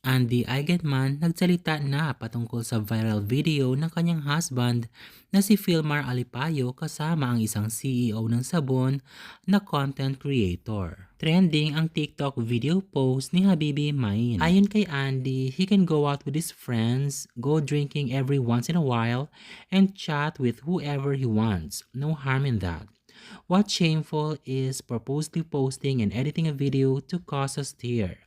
Andy Eigenman nagsalita na patungkol sa viral video ng kanyang husband na si Philmar Alipayo kasama ang isang CEO ng sabon na content creator. Trending ang TikTok video post ni Habibi Main. Ayon kay Andy, he can go out with his friends, go drinking every once in a while, and chat with whoever he wants. No harm in that. What's shameful is purposely posting and editing a video to cause a stir,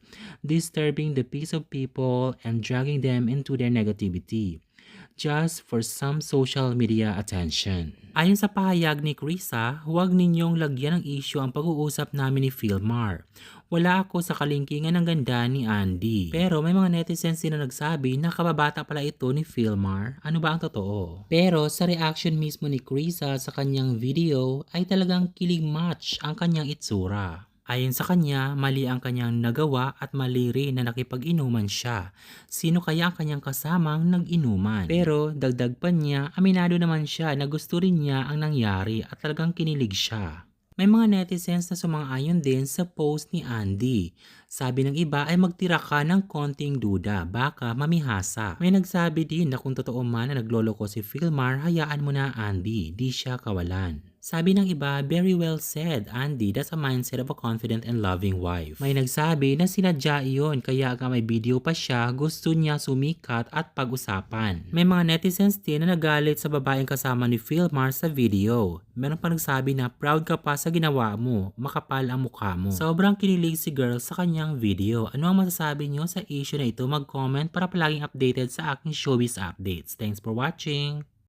disturbing the peace of people and dragging them into their negativity, just for some social media attention. Ayon sa pahayag ni Krisa, huwag ninyong lagyan ng issue ang pag-uusap namin ni Philmar. Wala ako sa kalingkingan ng ganda ni Andy. Pero may mga netizens din na nagsabi na kababata pala ito ni Philmar. Ano ba ang totoo? Pero sa reaction mismo ni Krisa sa kanyang video ay talagang kilig match ang kanyang itsura. Ayon sa kanya, mali ang kanyang nagawa at mali rin na nakipag-inuman siya. Sino kaya ang kanyang kasamang nag-inuman? Pero dagdag pa niya, aminado naman siya na gusto rin niya ang nangyari at talagang kinilig siya. May mga netizens na sumang-ayon din sa post ni Andy. Sabi ng iba ay magtira ka ng konting duda, baka mamihasa. May nagsabi din na kung totoo man na nagloloko si Philmar, hayaan mo na Andy, di siya kawalan. Sabi ng iba, very well said, Andy, that's a mindset of a confident and loving wife. May nagsabi na sinadya iyon kaya may video pa siya, gusto niya sumikat at pag-usapan. May mga netizens din na nagalit sa babaeng kasama ni Philmar sa video. Meron pa nagsabi na proud ka pa sa ginawa mo, makapal ang mukha mo. Sobrang kinilig si girl sa kanyang video. Ano ang masasabi niyo sa issue na ito? Mag-comment para palaging updated sa aking showbiz updates. Thanks for watching!